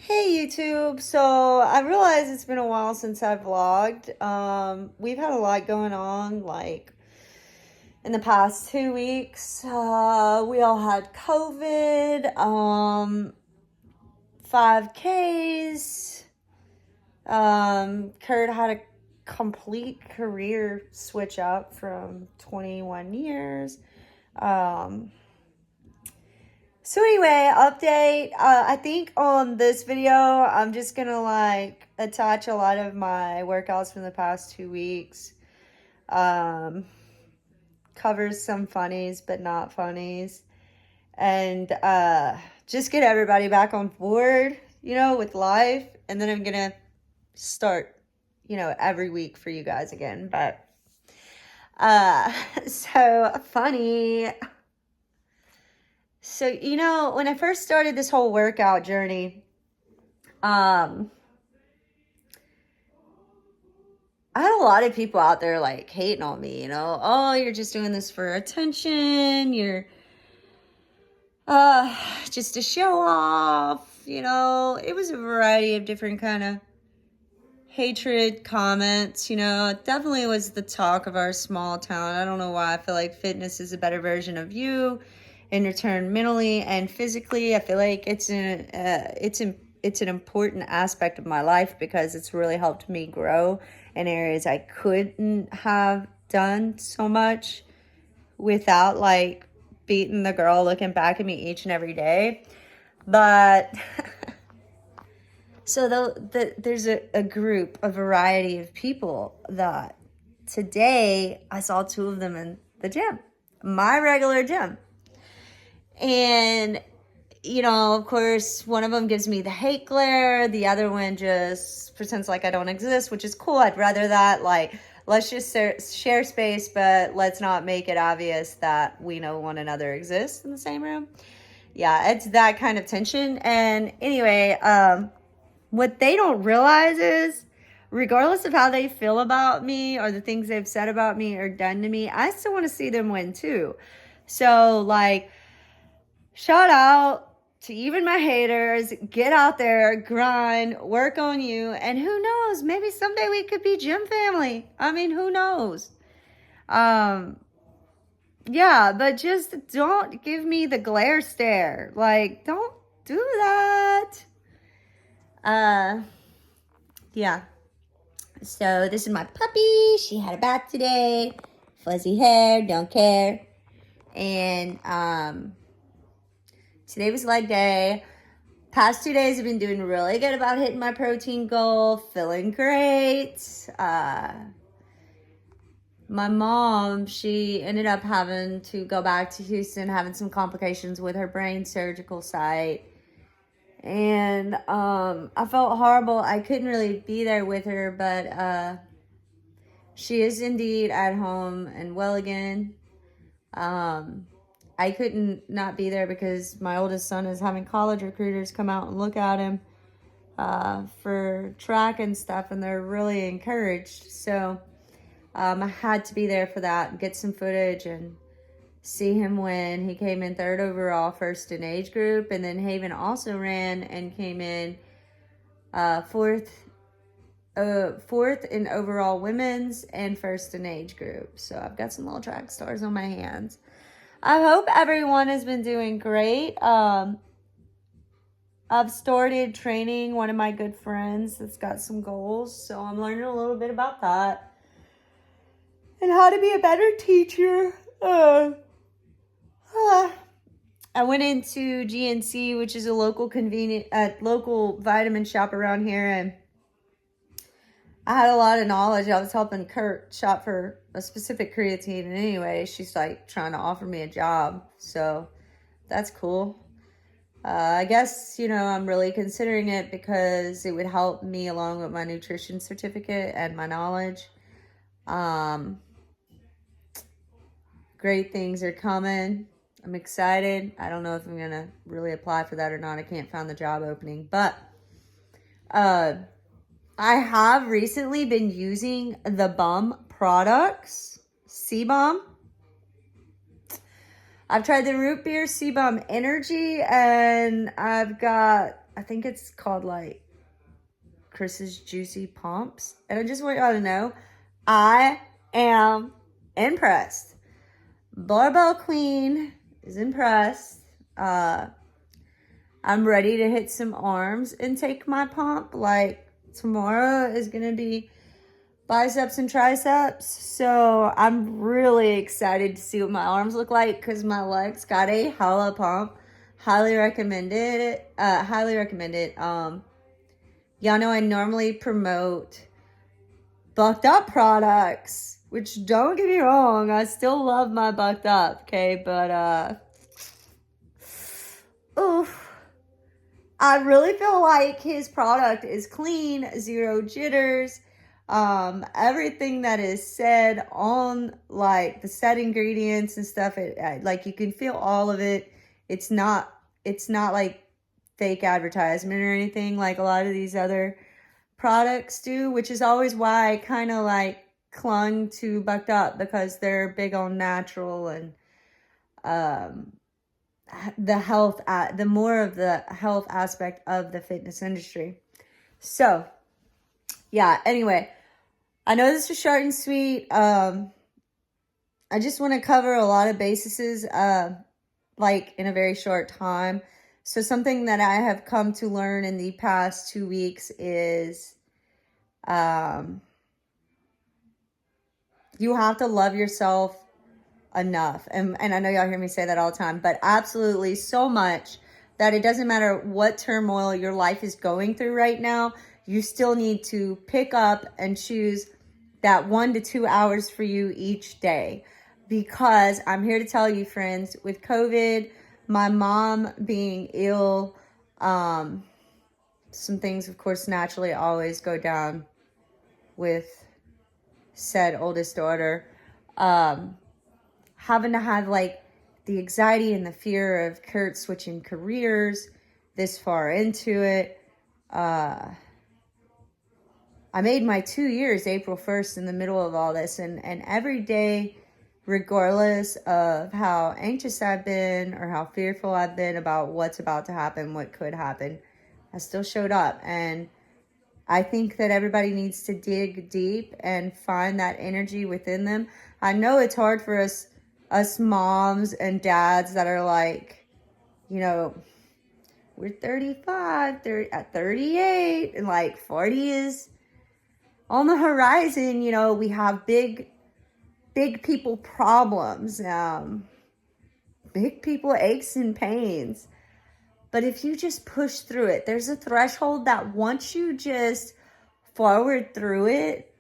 Hey YouTube, so I realize it's been a while since I've vlogged. We've had a lot going on, like in the past 2 weeks. We all had COVID, 5Ks. Kurt had a complete career switch up from 21 years. Um, So anyway, update. I think on this video, I'm just gonna like attach a lot of my workouts from the past 2 weeks. Um, Covers some funnies, but not funnies. And just get everybody back on board, with life. And then I'm gonna start, every week for you guys again. But so funny. So, when I first started this whole workout journey, I had a lot of people out there like hating on me, oh, you're just doing this for attention, you're just to show off, it was a variety of different kind of hatred comments, it definitely was the talk of our small town. I don't know why. I feel like fitness is a better version of you in return, mentally and physically. I feel like it's an important aspect of my life because it's really helped me grow in areas I couldn't have done so much without like beating the girl looking back at me each and every day. But so there's a group, a variety of people that today I saw two of them in the gym, my regular gym. And, of course, one of them gives me the hate glare. The other one just pretends like I don't exist, which is cool. I'd rather that. Like, let's just share space, but let's not make it obvious that we know one another exists in the same room. Yeah, it's that kind of tension. And anyway, what they don't realize is, regardless of how they feel about me or the things they've said about me or done to me, I still want to see them win too. So, like, shout out to even my haters. Get out there, grind, work on you. And who knows, maybe someday we could be gym family. I mean, who knows? Yeah, but just don't give me the glare stare. Like, don't do that. Yeah. So this is my puppy. She had a bath today. Fuzzy hair, don't care. And, today was leg day. Past 2 days I've been doing really good about hitting my protein goal. Feeling great. My mom, she ended up having to go back to Houston, having some complications with her brain surgical site. And I felt horrible. I couldn't really be there with her, but she is indeed at home and well again. I couldn't not be there because my oldest son is having college recruiters come out and look at him for track and stuff, and they're really encouraged. So I had to be there for that and get some footage and see him win. He came in third overall, first in age group, and then Haven also ran and came in fourth in overall women's and first in age group. So I've got some little track stars on my hands. I hope everyone has been doing great. I've started training one of my good friends that's got some goals, so I'm learning a little bit about that and how to be a better teacher. I went into GNC, which is a local local vitamin shop around here, and I had a lot of knowledge. I was helping Kurt shop for a specific creatine, and anyway, she's like trying to offer me a job, so that's cool. I guess, I'm really considering it because it would help me along with my nutrition certificate and my knowledge. Great things are coming. I'm excited. I don't know if I'm going to really apply for that or not. I can't find the job opening, but I have recently been using the Bum products, C-Bum. I've tried the root beer C-Bum energy, and I've got I think it's called like Chris's Juicy Pumps. And I just want y'all to know, I am impressed. Barbell Queen is impressed. I'm ready to hit some arms and take my pump. Like tomorrow is going to be biceps and triceps. So I'm really excited to see what my arms look like because my legs got a hella pump. Highly recommend it. Highly recommend it. Y'all know I normally promote Bucked Up products, which don't get me wrong, I still love my Bucked Up, okay? But, oof. I really feel like his product is clean, zero jitters. Everything that is said on like the set ingredients and stuff, like you can feel all of it. It's not like fake advertisement or anything like a lot of these other products do, which is always why I kind of like clung to Bucked Up because they're big on natural and the health, the more of the health aspect of the fitness industry. So yeah, anyway, I know this was short and sweet. I just want to cover a lot of bases like in a very short time. So something that I have come to learn in the past 2 weeks is you have to love yourself enough. And I know y'all hear me say that all the time, but absolutely so much that it doesn't matter what turmoil your life is going through right now, you still need to pick up and choose that 1 to 2 hours for you each day. Because I'm here to tell you, friends, with COVID, my mom being ill, some things, of course, naturally always go down with said oldest daughter. Having to have like the anxiety and the fear of Kurt switching careers this far into it. I made my 2 years April 1st in the middle of all this. And every day, regardless of how anxious I've been or how fearful I've been about what's about to happen, what could happen, I still showed up. And I think that everybody needs to dig deep and find that energy within them. I know it's hard for us moms and dads that are like, you know, we're 35, 30, at 38, and like 40 is on the horizon. You know, we have big people problems, big people aches and pains. But if you just push through it, there's a threshold that once you just forward through it,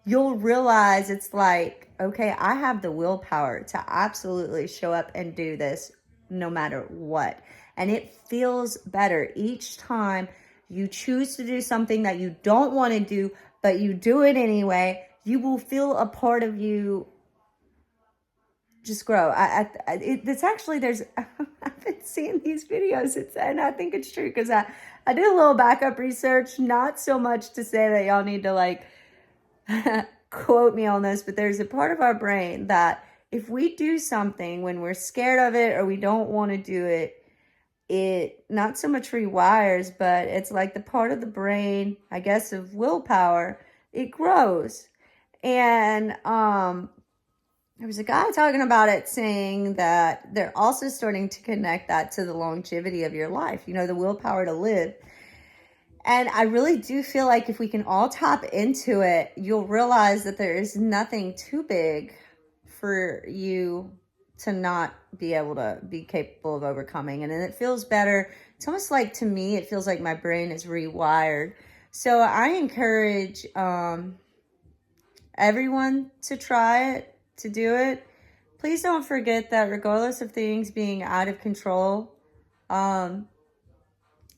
you'll realize it's like, okay, I have the willpower to absolutely show up and do this no matter what. And it feels better each time you choose to do something that you don't want to do, but you do it anyway. You will feel a part of you just grow. It's actually, I've been seeing these videos, and I think it's true because I did a little backup research, not so much to say that y'all need to like quote me on this, but there's a part of our brain that if we do something when we're scared of it or we don't want to do it, it not so much rewires, but it's like the part of the brain, I guess, of willpower, it grows. And there was a guy talking about it saying that they're also starting to connect that to the longevity of your life, you know, the willpower to live. And I really do feel like if we can all tap into it, you'll realize that there is nothing too big for you to not be able to be capable of overcoming. And then it feels better. It's almost like, to me, it feels like my brain is rewired. So I encourage everyone to try it, to do it. Please don't forget that regardless of things being out of control,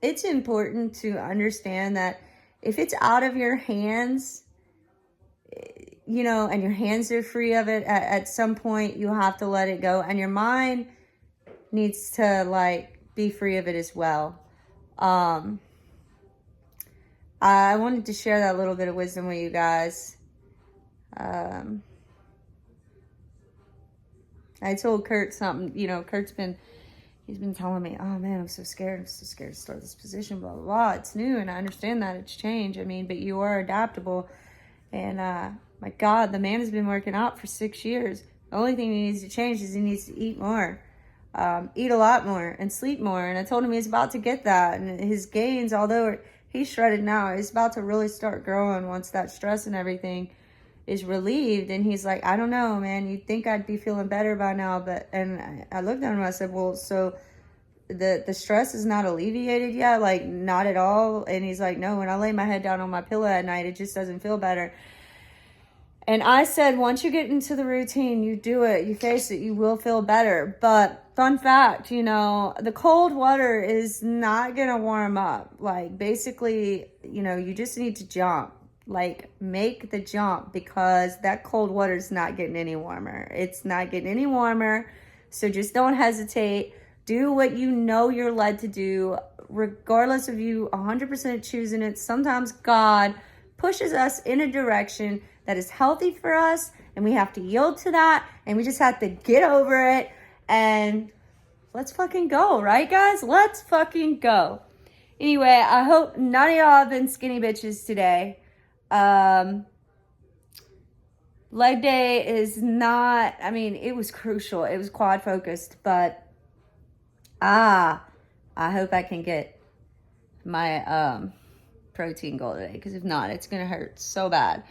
it's important to understand that if it's out of your hands, you know, and your hands are free of it, at some point you have to let it go. And your mind needs to like be free of it as well. I wanted to share that little bit of wisdom with you guys. I told Kurt something, you know, Kurt's been, he's been telling me, oh man, I'm so scared to start this position, blah, blah, blah. It's new, and I understand that it's change. I mean, but you are adaptable. And my God, the man has been working out for 6 years. The only thing he needs to change is he needs to eat more, eat a lot more, and sleep more. And I told him he's about to get that. And his gains, although he's shredded now, he's about to really start growing once that stress and everything is relieved. And he's like, I don't know, man, you'd think I'd be feeling better by now. But, and I looked at him and I said, well, so the stress is not alleviated yet? Like, not at all? And he's like, no, when I lay my head down on my pillow at night, it just doesn't feel better. And I said, once you get into the routine, you do it, you face it, you will feel better. But fun fact, you know, the cold water is not going to warm up. Like, basically, you know, you just need to jump. Like, make the jump, because that cold water is not getting any warmer. It's not getting any warmer. So just don't hesitate. Do what you know you're led to do, regardless of you 100% choosing it. Sometimes God pushes us in a direction that is healthy for us, and we have to yield to that, and we just have to get over it, and let's fucking go, right, guys? Let's fucking go. Anyway, I hope none of y'all have been skinny bitches today. Leg day is not, I mean, it was crucial. It was quad focused, but I hope I can get my protein goal today, because if not, it's gonna hurt so bad.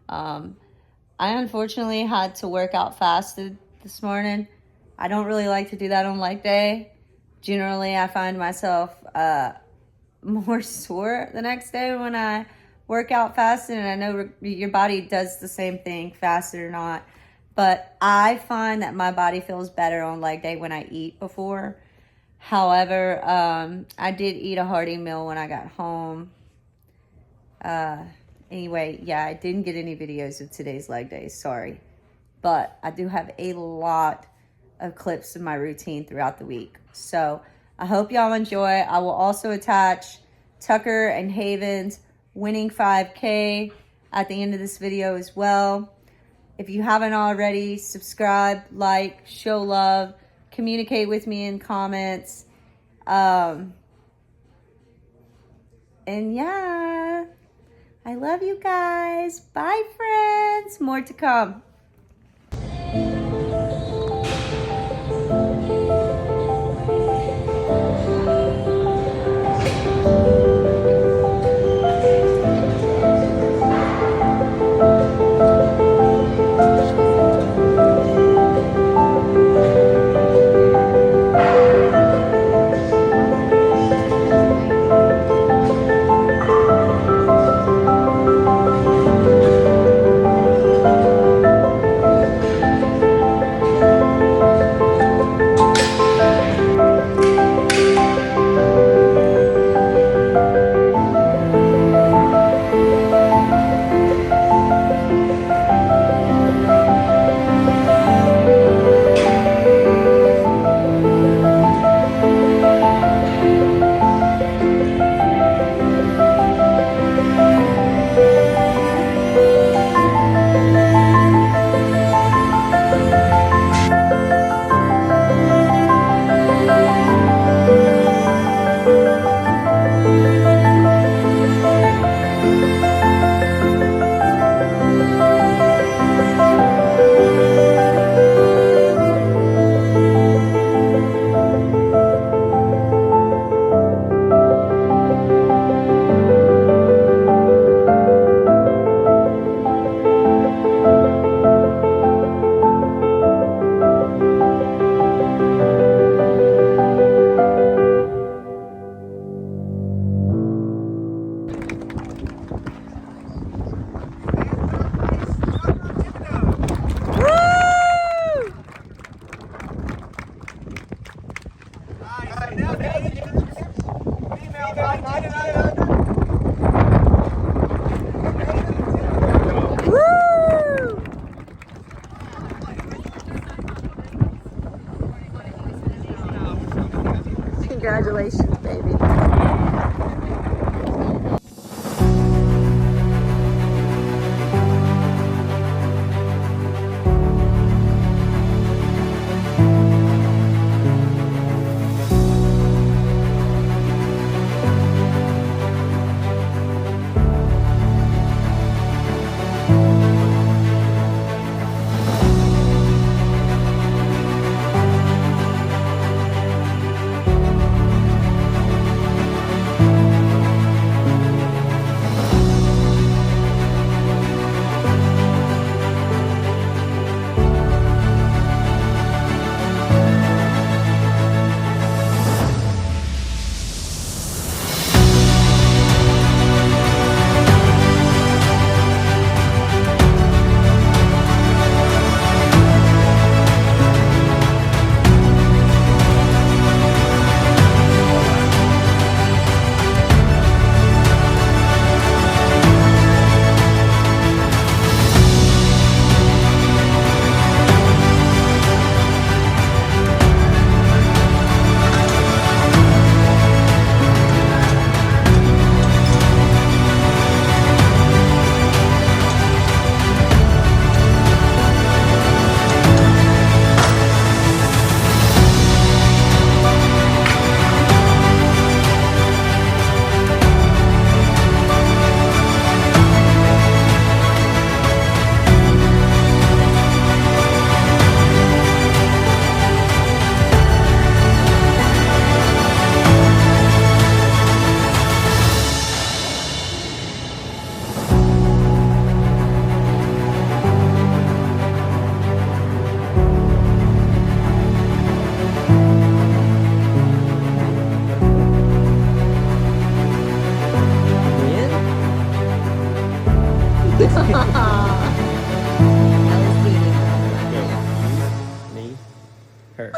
I unfortunately had to work out fasted this morning. I don't really like to do that on leg day. Generally, I find myself more sore the next day when I work out fasted, and I know your body does the same thing, fasted or not. But I find that my body feels better on leg day when I eat before. However, I did eat a hearty meal when I got home. Anyway, yeah, I didn't get any videos of today's leg day, sorry. But I do have a lot of clips of my routine throughout the week. So I hope y'all enjoy. I will also attach Tucker and Haven's winning 5K at the end of this video as well. If you haven't already, subscribe, like, show love, communicate with me in comments. And yeah, I love you guys. Bye, friends. More to come. Congratulations, baby. That was beautiful. Go. You, me, her.